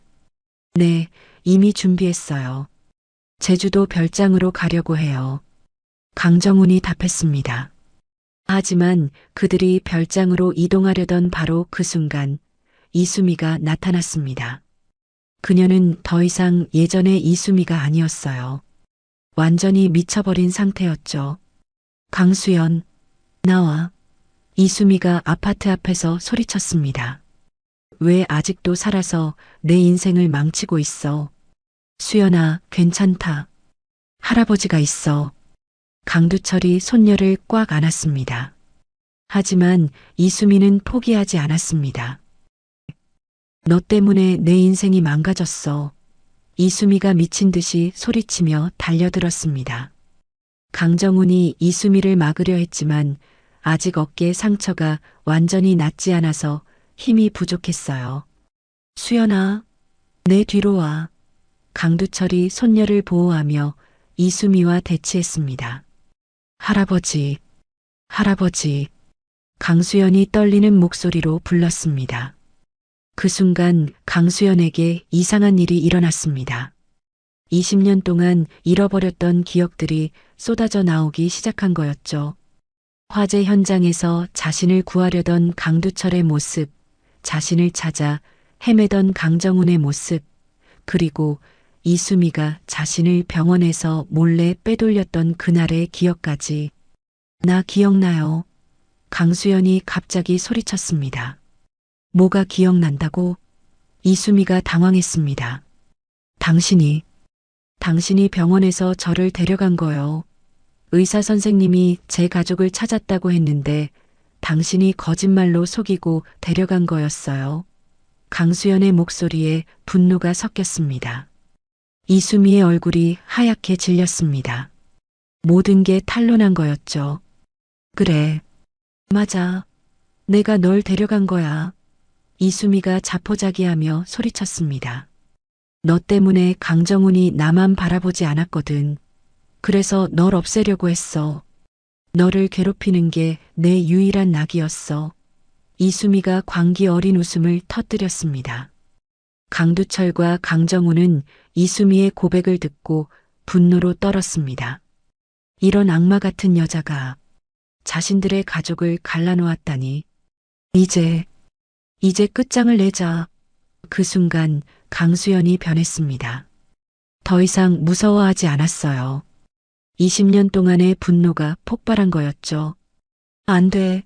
네, 이미 준비했어요. 제주도 별장으로 가려고 해요. 강정훈이 답했습니다. 하지만 그들이 별장으로 이동하려던 바로 그 순간 이수미가 나타났습니다. 그녀는 더 이상 예전의 이수미가 아니었어요. 완전히 미쳐버린 상태였죠. 강수연, 나와. 이수미가 아파트 앞에서 소리쳤습니다. 왜 아직도 살아서 내 인생을 망치고 있어? 수연아, 괜찮다. 할아버지가 있어. 강두철이 손녀를 꽉 안았습니다. 하지만 이수미는 포기하지 않았습니다. 너 때문에 내 인생이 망가졌어. 이수미가 미친 듯이 소리치며 달려들었습니다. 강정훈이 이수미를 막으려 했지만 아직 어깨 상처가 완전히 낫지 않아서 힘이 부족했어요. 수연아, 내 뒤로 와. 강두철이 손녀를 보호하며 이수미와 대치했습니다. 할아버지, 할아버지. 강수연이 떨리는 목소리로 불렀습니다. 그 순간 강수연에게 이상한 일이 일어났습니다. 20년 동안 잃어버렸던 기억들이 쏟아져 나오기 시작한 거였죠. 화재 현장에서 자신을 구하려던 강두철의 모습, 자신을 찾아 헤매던 강정훈의 모습, 그리고 이수미가 자신을 병원에서 몰래 빼돌렸던 그날의 기억까지. 나 기억나요. 강수연이 갑자기 소리쳤습니다. 뭐가 기억난다고? 이수미가 당황했습니다. 당신이 병원에서 저를 데려간 거요. 의사 선생님이 제 가족을 찾았다고 했는데 당신이 거짓말로 속이고 데려간 거였어요. 강수연의 목소리에 분노가 섞였습니다. 이수미의 얼굴이 하얗게 질렸습니다. 모든 게 탄로난 거였죠. 그래, 맞아. 내가 널 데려간 거야. 이수미가 자포자기하며 소리쳤습니다. 너 때문에 강정훈이 나만 바라보지 않았거든. 그래서 널 없애려고 했어. 너를 괴롭히는 게 내 유일한 낙이었어. 이수미가 광기 어린 웃음을 터뜨렸습니다. 강두철과 강정훈은 이수미의 고백을 듣고 분노로 떨었습니다. 이런 악마 같은 여자가 자신들의 가족을 갈라놓았다니. 이제 끝장을 내자. 그 순간 강수연이 변했습니다. 더 이상 무서워하지 않았어요. 20년 동안의 분노가 폭발한 거였죠. 안 돼.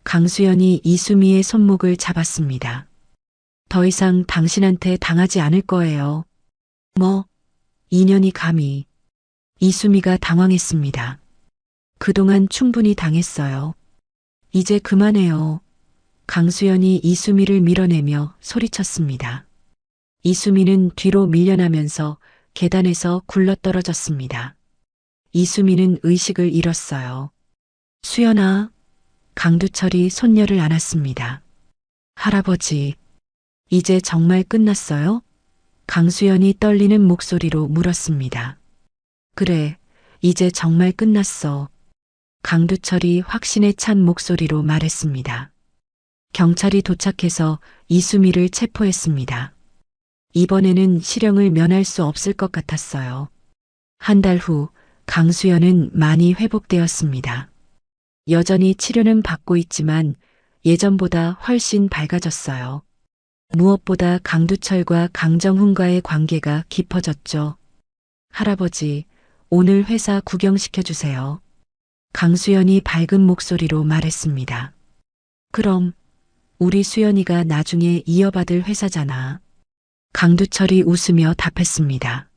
강수연이 이수미의 손목을 잡았습니다. 더 이상 당신한테 당하지 않을 거예요. 뭐? 인연이 감히. 이수미가 당황했습니다. 그동안 충분히 당했어요. 이제 그만해요. 강수연이 이수미를 밀어내며 소리쳤습니다. 이수미는 뒤로 밀려나면서 계단에서 굴러떨어졌습니다. 이수미는 의식을 잃었어요. 수연아. 강두철이 손녀를 안았습니다. 할아버지, 이제 정말 끝났어요? 강수연이 떨리는 목소리로 물었습니다. 그래, 이제 정말 끝났어. 강두철이 확신에 찬 목소리로 말했습니다. 경찰이 도착해서 이수미를 체포했습니다. 이번에는 실형을 면할 수 없을 것 같았어요. 한 달 후 강수연은 많이 회복되었습니다. 여전히 치료는 받고 있지만 예전보다 훨씬 밝아졌어요. 무엇보다 강두철과 강정훈과의 관계가 깊어졌죠. 할아버지, 오늘 회사 구경시켜주세요. 강수연이 밝은 목소리로 말했습니다. 그럼 우리 수연이가 나중에 이어받을 회사잖아. 강두철이 웃으며 답했습니다.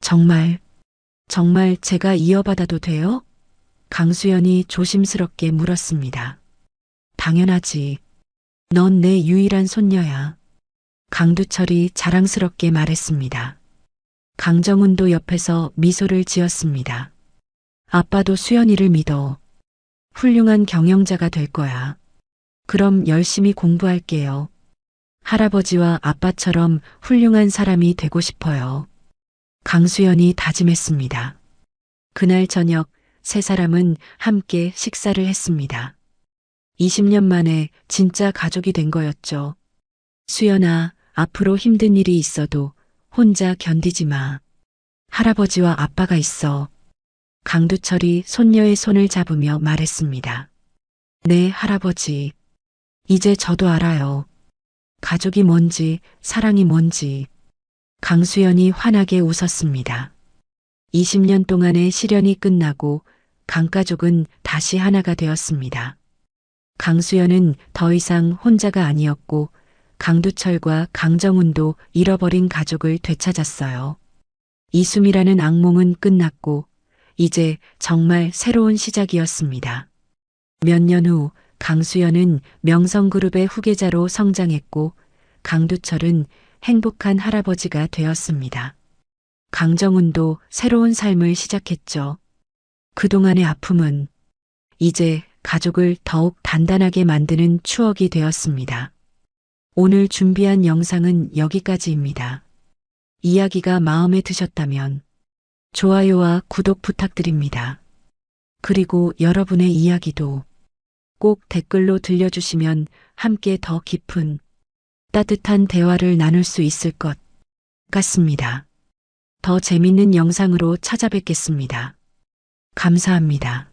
정말 제가 이어받아도 돼요? 강수연이 조심스럽게 물었습니다. 당연하지. 넌 내 유일한 손녀야. 강두철이 자랑스럽게 말했습니다. 강정훈도 옆에서 미소를 지었습니다. 아빠도 수연이를 믿어. 훌륭한 경영자가 될 거야. 그럼 열심히 공부할게요. 할아버지와 아빠처럼 훌륭한 사람이 되고 싶어요. 강수연이 다짐했습니다. 그날 저녁 세 사람은 함께 식사를 했습니다. 20년 만에 진짜 가족이 된 거였죠. 수연아, 앞으로 힘든 일이 있어도 혼자 견디지 마. 할아버지와 아빠가 있어. 강두철이 손녀의 손을 잡으며 말했습니다. 네, 할아버지. 이제 저도 알아요. 가족이 뭔지, 사랑이 뭔지. 강수연이 환하게 웃었습니다. 20년 동안의 시련이 끝나고 강가족은 다시 하나가 되었습니다. 강수연은 더 이상 혼자가 아니었고 강두철과 강정훈도 잃어버린 가족을 되찾았어요. 이숨이라는 악몽은 끝났고 이제 정말 새로운 시작이었습니다. 몇 년 후 강수연은 명성그룹의 후계자로 성장했고 강두철은 행복한 할아버지가 되었습니다. 강정훈도 새로운 삶을 시작했죠. 그동안의 아픔은 이제 가족을 더욱 단단하게 만드는 추억이 되었습니다. 오늘 준비한 영상은 여기까지입니다. 이야기가 마음에 드셨다면 좋아요와 구독 부탁드립니다. 그리고 여러분의 이야기도 꼭 댓글로 들려주시면 함께 더 깊은 따뜻한 대화를 나눌 수 있을 것 같습니다. 더 재밌는 영상으로 찾아뵙겠습니다. 감사합니다.